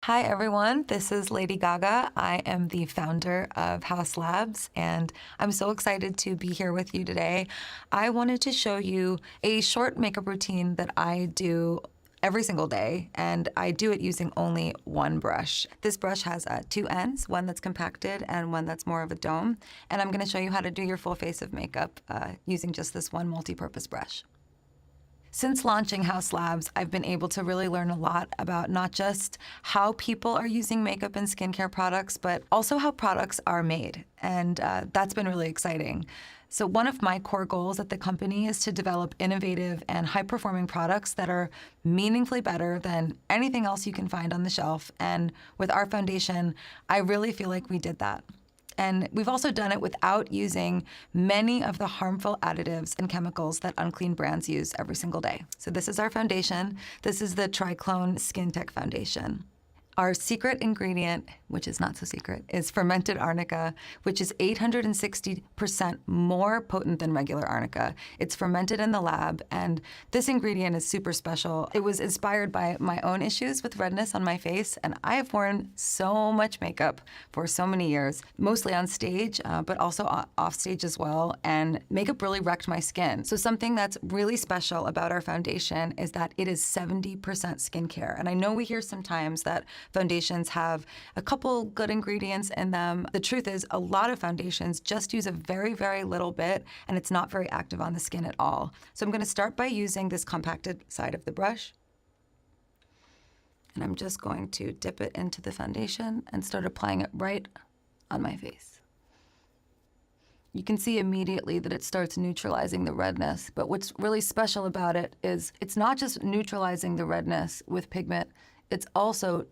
Hi everyone, this is Lady Gaga. I am the founder of Haus Labs and I'm so excited to be here with you today. I wanted to show you a short makeup routine that I do every single day, and I do it using only one brush. This brush has two ends, one that's compacted and one that's more of a dome, and I'm gonna show you how to do your full face of makeup using just this one multi-purpose brush. Since launching Haus Labs, I've been able to really learn a lot about not just how people are using makeup and skincare products, but also how products are made. And that's been really exciting. So one of my core goals at the company is to develop innovative and high-performing products that are meaningfully better than anything else you can find on the shelf. And with our foundation, I really feel like we did that. And we've also done it without using many of the harmful additives and chemicals that unclean brands use every single day. So this is our foundation. This is the Triclone Skin Tech Foundation. Our secret ingredient, which is not so secret, is fermented arnica, which is 860% more potent than regular arnica. It's fermented in the lab, and this ingredient is super special. It was inspired by my own issues with redness on my face, and I have worn so much makeup for so many years, mostly on stage, but also off stage as well, and makeup really wrecked my skin. So something that's really special about our foundation is that it is 70% skincare. And I know we hear sometimes that foundations have a couple good ingredients in them. The truth is, a lot of foundations just use a very, very little bit, and it's not very active on the skin at all. So I'm gonna start by using this compacted side of the brush. And I'm just going to dip it into the foundation and start applying it right on my face. You can see immediately that it starts neutralizing the redness, but what's really special about it is it's not just neutralizing the redness with pigment, it's also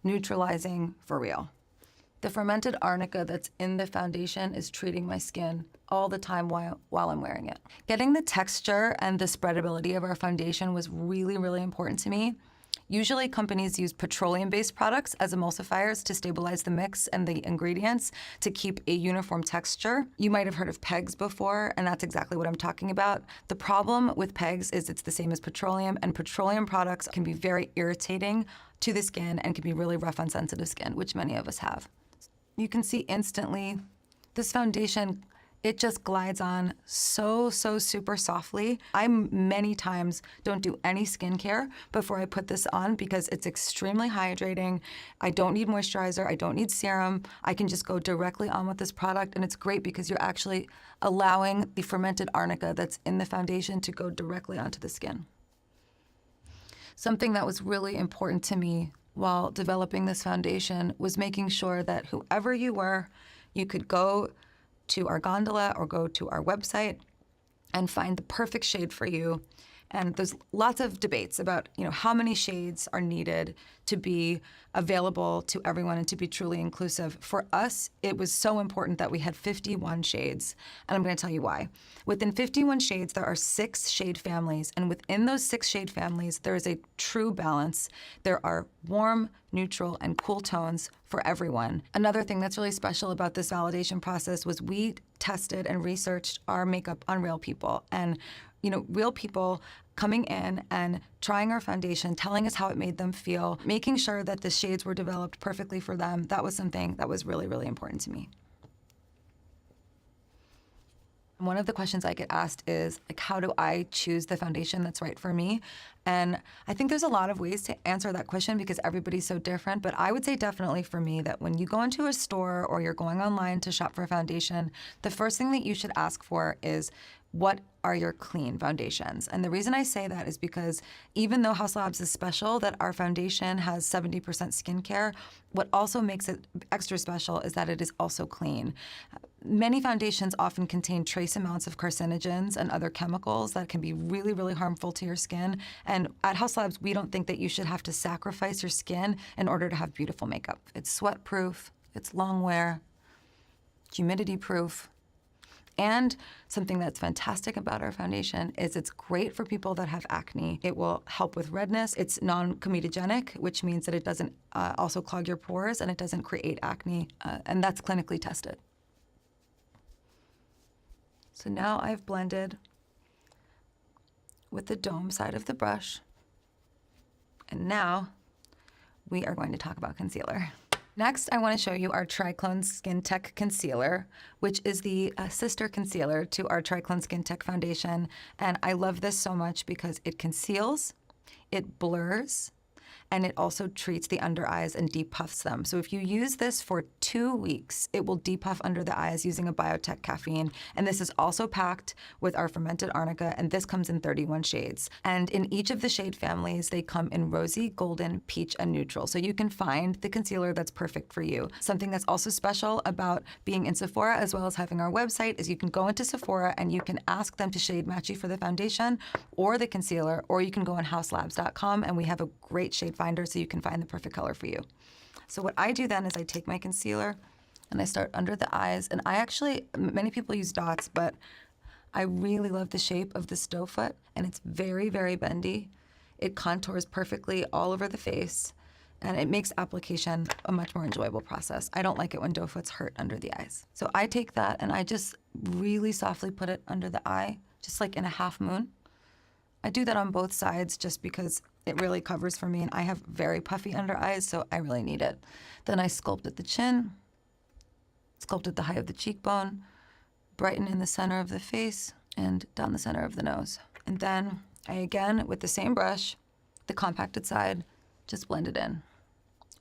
neutralizing for real. The fermented arnica that's in the foundation is treating my skin all the time while I'm wearing it. Getting the texture and the spreadability of our foundation was really, really important to me. Usually companies use petroleum-based products as emulsifiers to stabilize the mix and the ingredients to keep a uniform texture. You might have heard of PEGs before, and that's exactly what I'm talking about. The problem with PEGs is it's the same as petroleum, and petroleum products can be very irritating to the skin and can be really rough on sensitive skin, which many of us have. You can see instantly this foundation, it just glides on so super softly. I many times don't do any skincare before I put this on because it's extremely hydrating. I don't need moisturizer, I don't need serum. I can just go directly on with this product, and it's great because you're actually allowing the fermented arnica that's in the foundation to go directly onto the skin. Something that was really important to me while developing this foundation was making sure that whoever you were, you could go to our gondola or go to our website and find the perfect shade for you. And there's lots of debates about, how many shades are needed to be available to everyone and to be truly inclusive. For us, it was so important that we had 51 shades, and I'm gonna tell you why. Within 51 shades, there are 6 shade families, and within those 6 shade families, there is a true balance. There are warm, neutral, and cool tones for everyone. Another thing that's really special about this validation process was we tested and researched our makeup on real people, and real people coming in and trying our foundation, telling us how it made them feel, making sure that the shades were developed perfectly for them. That was something that was really, really important to me. One of the questions I get asked is, how do I choose the foundation that's right for me? And I think there's a lot of ways to answer that question because everybody's so different, but I would say definitely for me that when you go into a store or you're going online to shop for a foundation, the first thing that you should ask for is, what are your clean foundations? And the reason I say that is because even though Haus Labs is special, that our foundation has 70% skincare, what also makes it extra special is that it is also clean. Many foundations often contain trace amounts of carcinogens and other chemicals that can be really, really harmful to your skin. And at Haus Labs, we don't think that you should have to sacrifice your skin in order to have beautiful makeup. It's sweat-proof, it's long wear, humidity-proof. And something that's fantastic about our foundation is it's great for people that have acne. It will help with redness. It's non-comedogenic, which means that it doesn't also clog your pores and it doesn't create acne, and that's clinically tested. So now I've blended with the dome side of the brush, and now we are going to talk about concealer. Next, I want to show you our Triclone Skin Tech Concealer, which is the sister concealer to our Triclone Skin Tech Foundation. And I love this so much because it conceals, it blurs, and it also treats the under eyes and depuffs them. So if you use this for 2 weeks, it will depuff under the eyes using a biotech caffeine. And this is also packed with our fermented arnica, and this comes in 31 shades. And in each of the shade families, they come in rosy, golden, peach, and neutral. So you can find the concealer that's perfect for you. Something that's also special about being in Sephora as well as having our website is you can go into Sephora and you can ask them to shade match you for the foundation or the concealer, or you can go on houselabs.com and we have a great shade finder so you can find the perfect color for you. So what I do then is I take my concealer and I start under the eyes, and I actually, many people use dots, but I really love the shape of this doe foot, and it's very, very bendy. It contours perfectly all over the face, and it makes application a much more enjoyable process. I don't like it when doe foots hurt under the eyes. So I take that and I just really softly put it under the eye, just like in a half moon. I do that on both sides just because it really covers for me, and I have very puffy under eyes, so I really need it. Then I sculpt at the chin, sculpt at the height of the cheekbone, brighten in the center of the face, and down the center of the nose. And then I, again, with the same brush, the compacted side, just blend it in.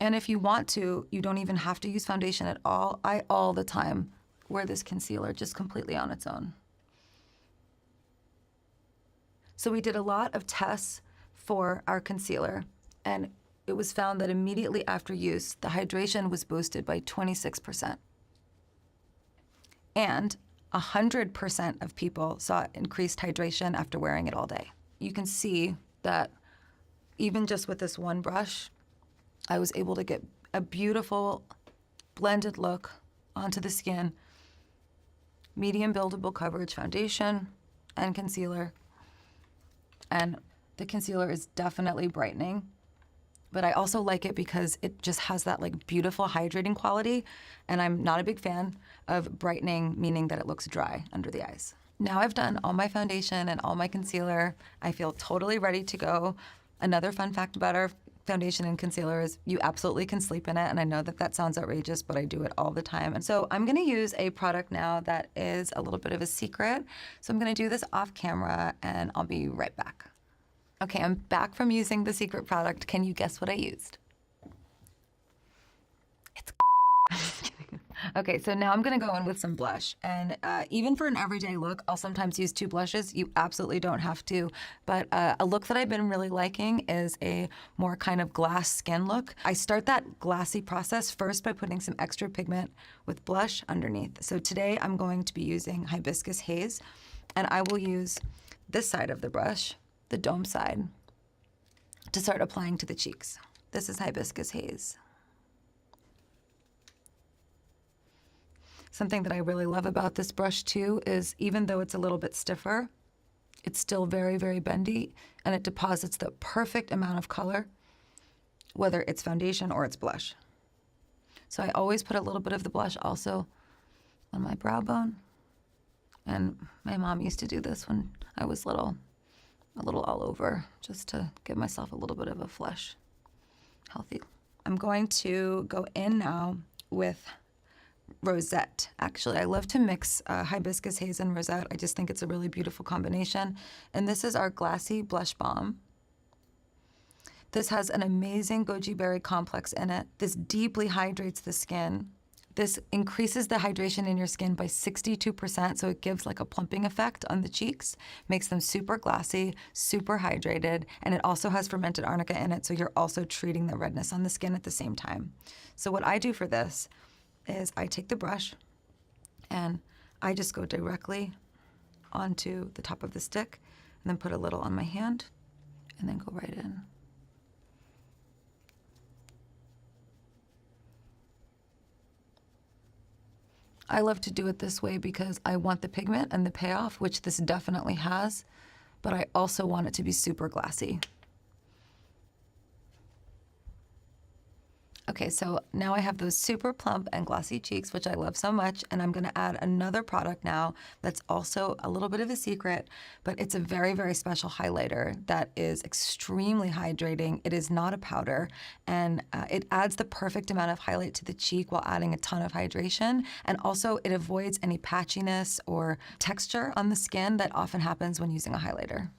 And if you want to, you don't even have to use foundation at all. I all the time wear this concealer just completely on its own. So we did a lot of tests for our concealer, and it was found that immediately after use, the hydration was boosted by 26%. And 100% of people saw increased hydration after wearing it all day. You can see that even just with this one brush, I was able to get a beautiful blended look onto the skin, medium buildable coverage foundation and concealer. And the concealer is definitely brightening, but I also like it because it just has that like beautiful hydrating quality, and I'm not a big fan of brightening, meaning that it looks dry under the eyes. Now I've done all my foundation and all my concealer. I feel totally ready to go. Another fun fact about our foundation and concealer is you absolutely can sleep in it, and I know that that sounds outrageous, but I do it all the time. And so I'm gonna use a product now that is a little bit of a secret. So I'm gonna do this off camera and I'll be right back. Okay, I'm back from using the secret product. Can you guess what I used? It's I'm just kidding. Okay, so now I'm gonna go in with some blush. And even for an everyday look, I'll sometimes use 2 blushes. You absolutely don't have to. But a look that I've been really liking is a more kind of glass skin look. I start that glassy process first by putting some extra pigment with blush underneath. So today I'm going to be using Hibiscus Haze, and I will use this side of the brush, the dome side, to start applying to the cheeks. This is Hibiscus Haze. Something that I really love about this brush too is even though it's a little bit stiffer, it's still very, very bendy, and it deposits the perfect amount of color, whether it's foundation or it's blush. So I always put a little bit of the blush also on my brow bone. And my mom used to do this when I was little. A little all over, just to give myself a little bit of a flush, healthy. I'm going to go in now with Rosette. Actually, I love to mix Hibiscus Haze and Rosette. I just think it's a really beautiful combination. And this is our Glassy Blush Balm. This has an amazing goji berry complex in it. This deeply hydrates the skin. This increases the hydration in your skin by 62%, so it gives like a plumping effect on the cheeks, makes them super glassy, super hydrated, and it also has fermented arnica in it, so you're also treating the redness on the skin at the same time. So what I do for this is I take the brush and I just go directly onto the top of the stick and then put a little on my hand and then go right in. I love to do it this way because I want the pigment and the payoff, which this definitely has, but I also want it to be super glassy. Okay, so now I have those super plump and glossy cheeks, which I love so much, and I'm gonna add another product now that's also a little bit of a secret, but it's a very, very special highlighter that is extremely hydrating. It is not a powder, and it adds the perfect amount of highlight to the cheek while adding a ton of hydration, and also it avoids any patchiness or texture on the skin that often happens when using a highlighter.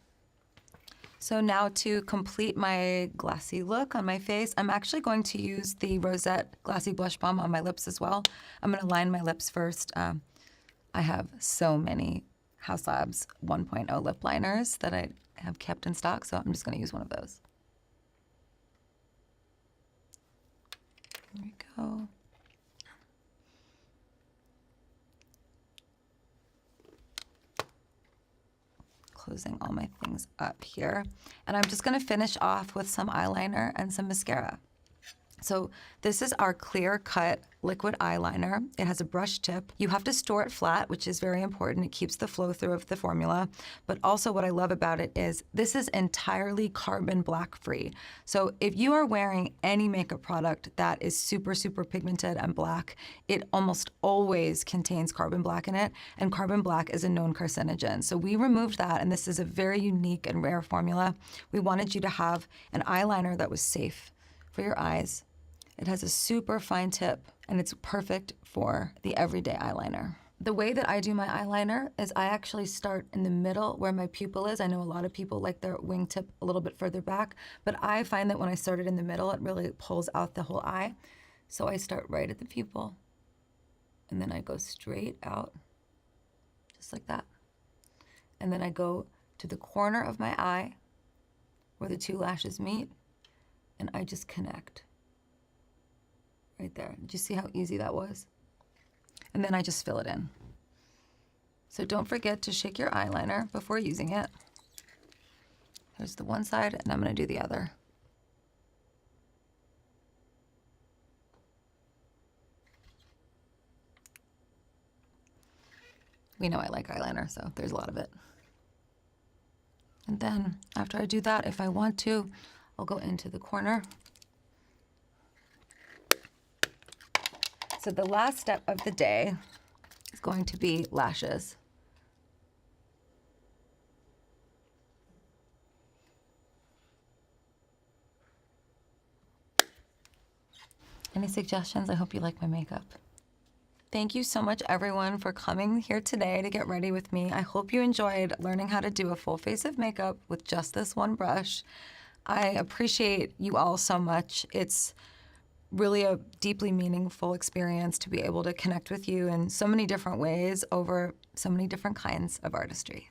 So now to complete my glassy look on my face, I'm actually going to use the Rosette Glassy Blush Balm on my lips as well. I'm gonna line my lips first. I have so many Haus Labs 1.0 lip liners that I have kept in stock, so I'm just gonna use one of those. There we go. Closing all my things up here. And I'm just gonna finish off with some eyeliner and some mascara. So this is our clear cut liquid eyeliner. It has a brush tip. You have to store it flat, which is very important. It keeps the flow through of the formula. But also what I love about it is this is entirely carbon black free. So if you are wearing any makeup product that is super, super pigmented and black, it almost always contains carbon black in it. And carbon black is a known carcinogen. So we removed that, and this is a very unique and rare formula. We wanted you to have an eyeliner that was safe for your eyes. It has a super fine tip, and it's perfect for the everyday eyeliner. The way that I do my eyeliner is I actually start in the middle where my pupil is. I know a lot of people like their wingtip a little bit further back, but I find that when I start it in the middle, it really pulls out the whole eye. So I start right at the pupil, and then I go straight out, just like that. And then I go to the corner of my eye where the two lashes meet, and I just connect. Right there. Did you see how easy that was? And then I just fill it in. So don't forget to shake your eyeliner before using it. There's the one side, and I'm gonna do the other. We know I like eyeliner, so there's a lot of it. And then after I do that, if I want to, I'll go into the corner. So the last step of the day is going to be lashes. Any suggestions? I hope you like my makeup. Thank you so much, everyone, for coming here today to get ready with me. I hope you enjoyed learning how to do a full face of makeup with just this one brush. I appreciate you all so much. It's really a deeply meaningful experience to be able to connect with you in so many different ways over so many different kinds of artistry.